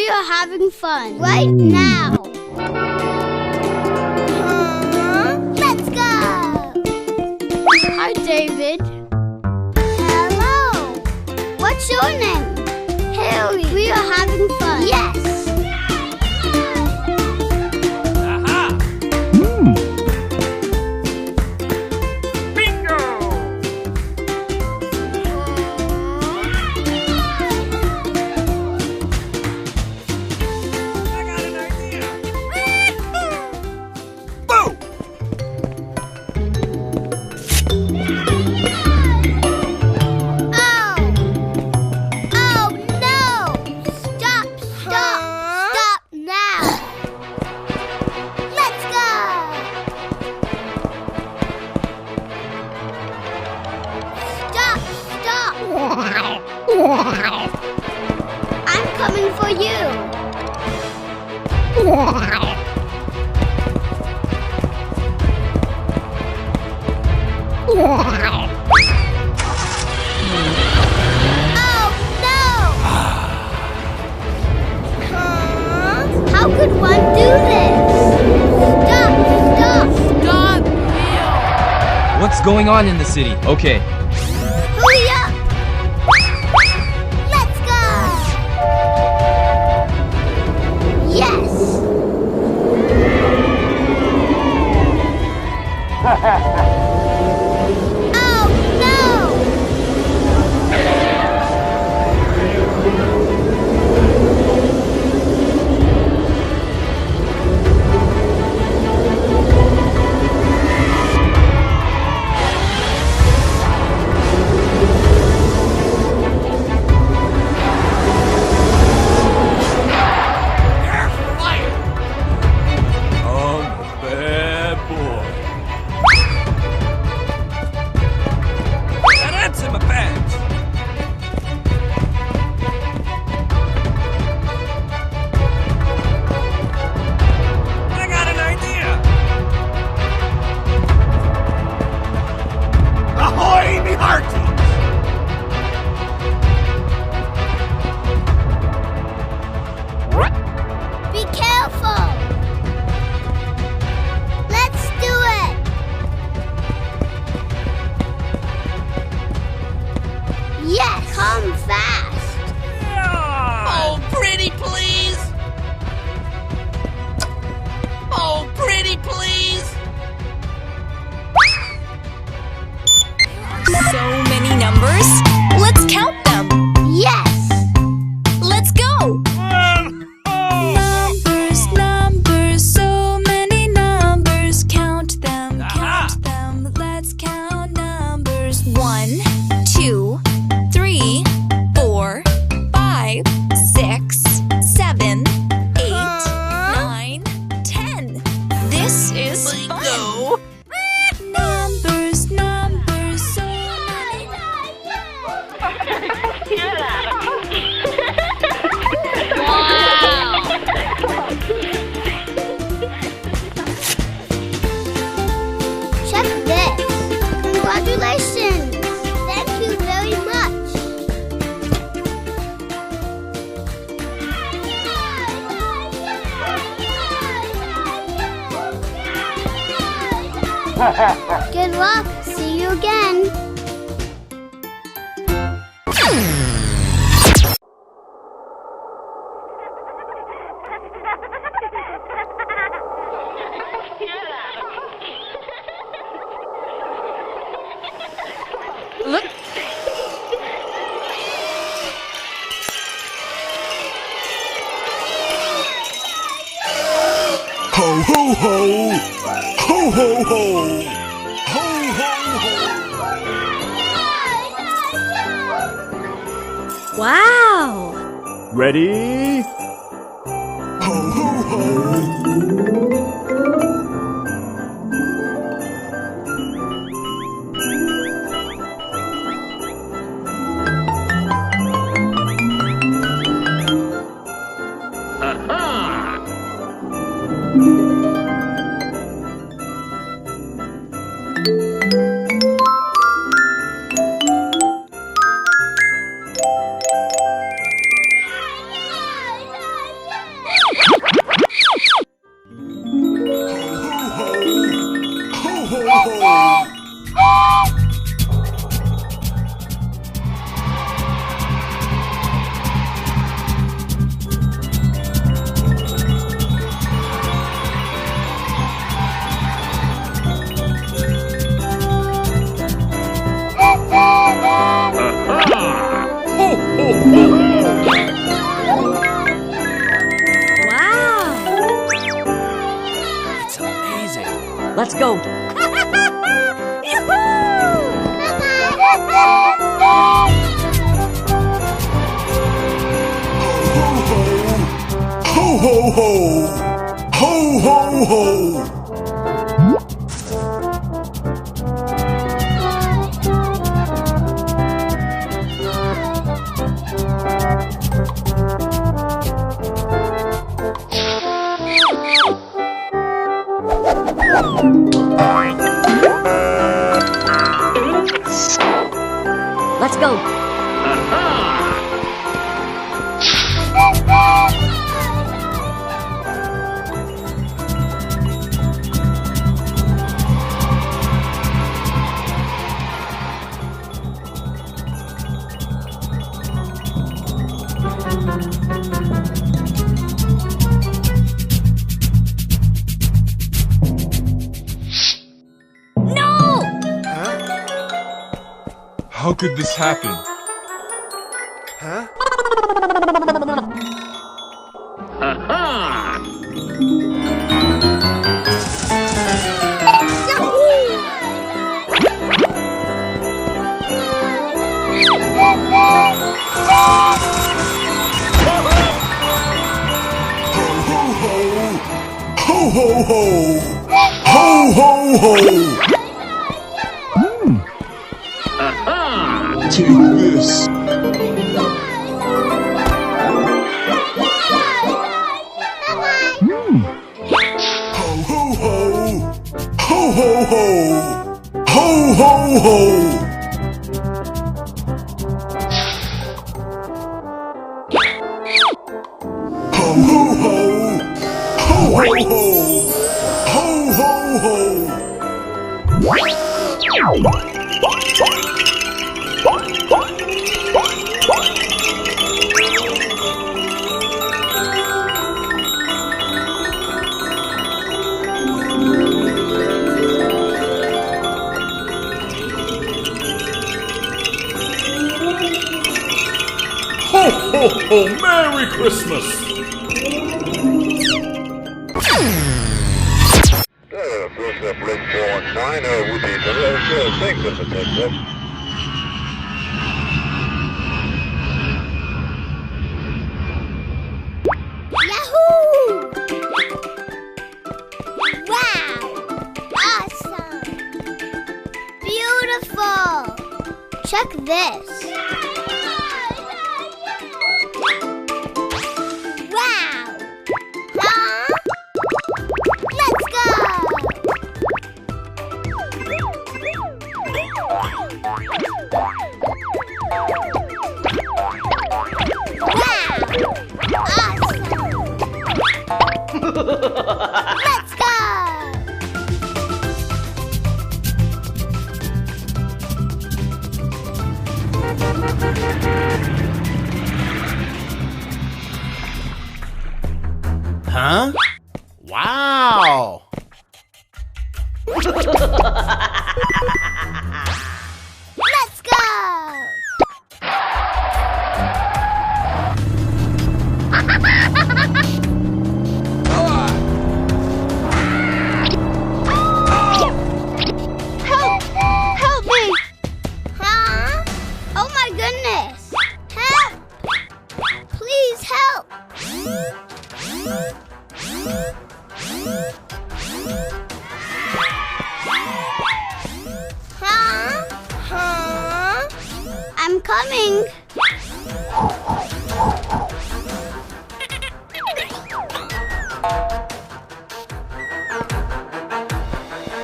We are having fun right now. Let's go. Hi, David. Hello. What's your name? Harry. We are having fun. Yes. I'm coming for you. Oh no! How could one do this? Stop! What's going on in the city? Okay. Hurry up! Let's go! Yes! Oh no! Be careful! Let's do it! Yes! Come fast! Oh, pretty please! Oh, pretty please! So many numbers. Let's count them. Yes! Let's go. Numbers, numbers, so many numbers. Count them, count them. Let's count numbers. 1, 2, 3, 4, 5, 6, 7, 8, 9, 10. This is fun. Go! Numbers, numbers, so many. Check this! Congratulations! Thank you very much! Good luck! See you again! Look. Ho ho ho! Ho ho ho! Ho ho ho! Wow! Ready? Ho ho ho! Let's go. Ho ho ho! Ho ho ho! Let's go. How could this happen? Ho ho ho! Ho ho ho! Take this. Ho ho ho! Ho ho ho! Ho ho ho! Ho ho ho! Ho ho ho! Ho ho ho! Ho ho ho! Merry Christmas! First up, Red 419, would be thanks for the heads up. Yahoo! Wow! Awesome! Beautiful! Check this. Wow! Huh? Let's Let's go! Huh? Wow! Let's go! Help! Help me! Huh? Oh my goodness! Help! Please help! Huh? I'm coming.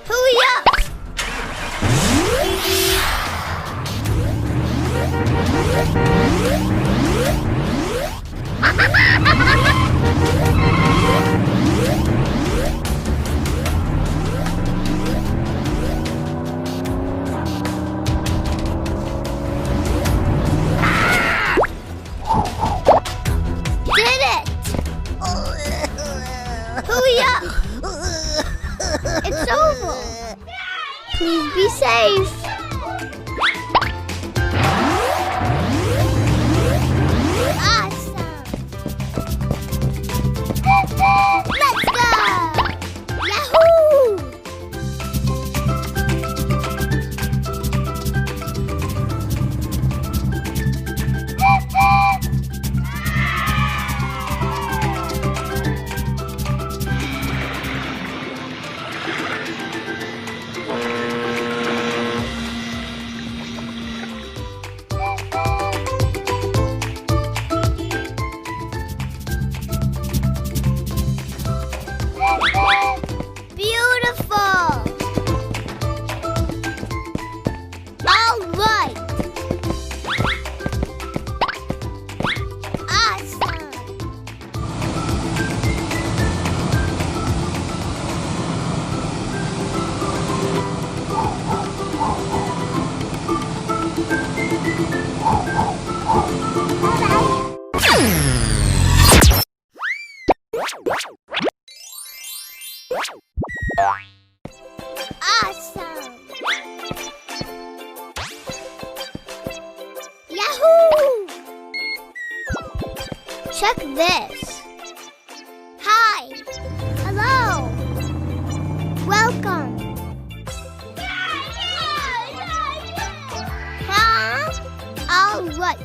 Hurry up! Hurry up! It's over. Please be safe. Awesome. Let's go! Yahoo! Check this. Hi. Hello. Welcome. Huh? All right.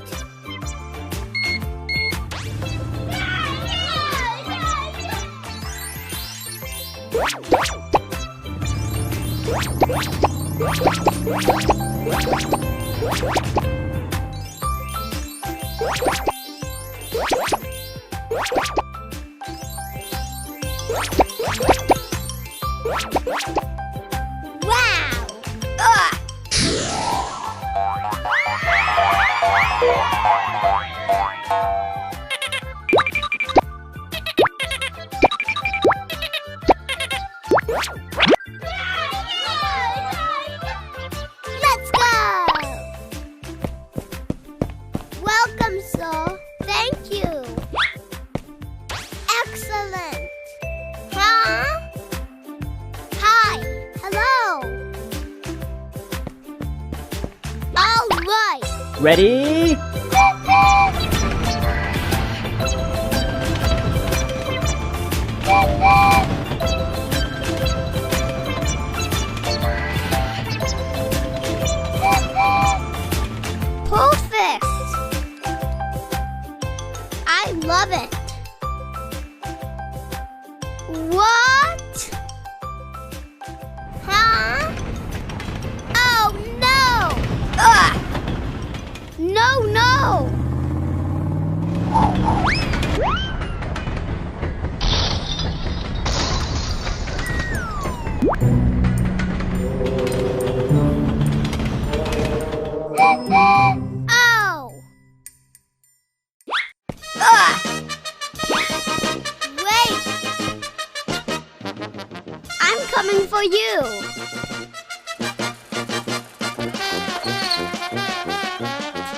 Wow! Let's go! Welcome, sir. Thank you. Excellent. Huh? Hi. Hello. All right. Ready? Perfect. I love it. What? Huh? Oh no! Ugh! No, no! Oh! Ugh! Wait! I'm coming for you!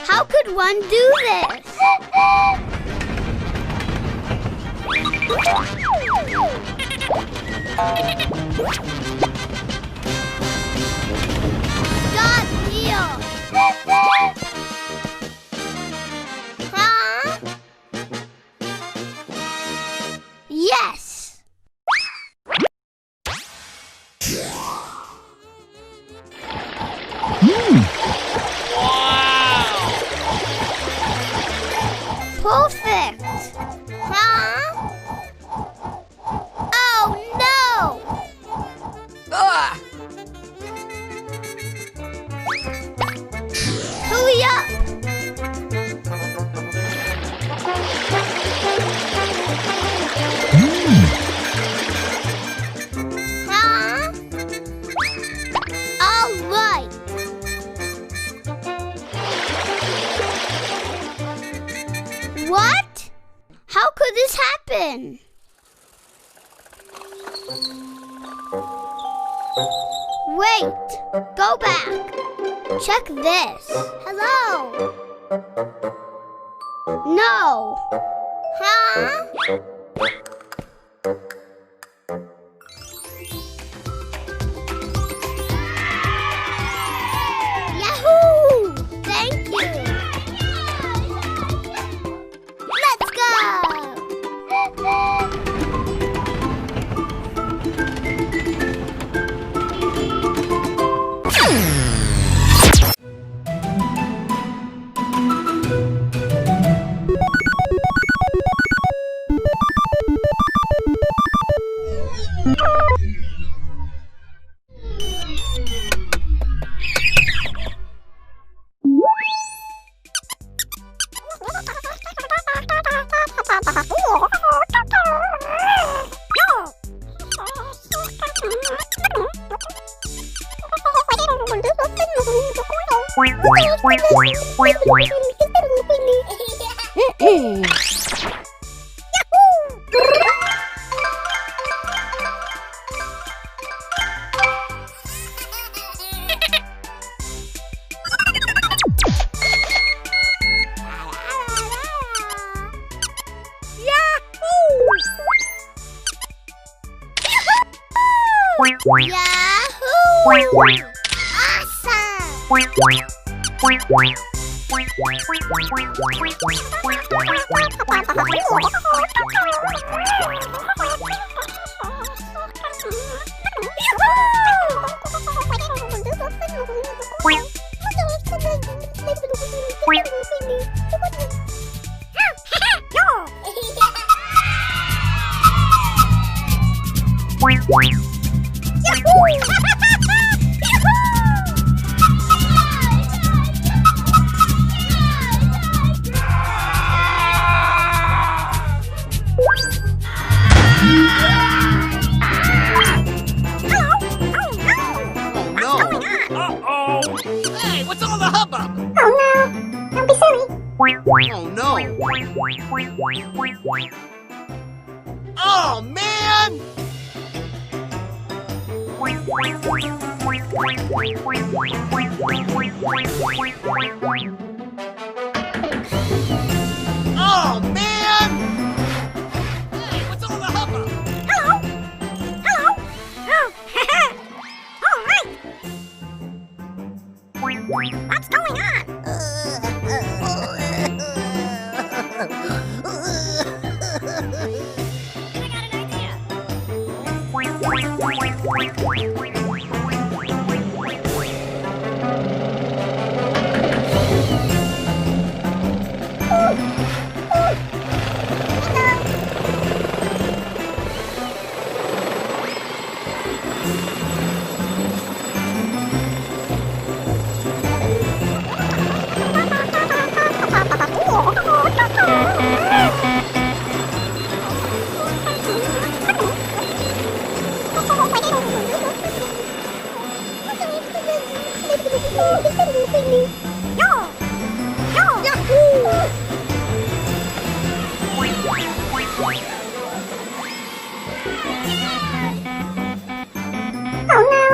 How could one do this? God, Leo! Huh? Yes! Perfect! Huh? Oh no! Ah! Hurry up! Huh? All right. What? How could this happen? Wait, go back. Check this. Hello. No. Huh? Yahoo! Thank you. Let's go. Yahoo! Awesome! Hey, what's all the hubbub? Oh no! Don't be silly. Oh no! Oh man! Oh man! Hey, what's all the hubbub? Hello. Hello. Oh, all right. What's going on? I got an idea. Oh no.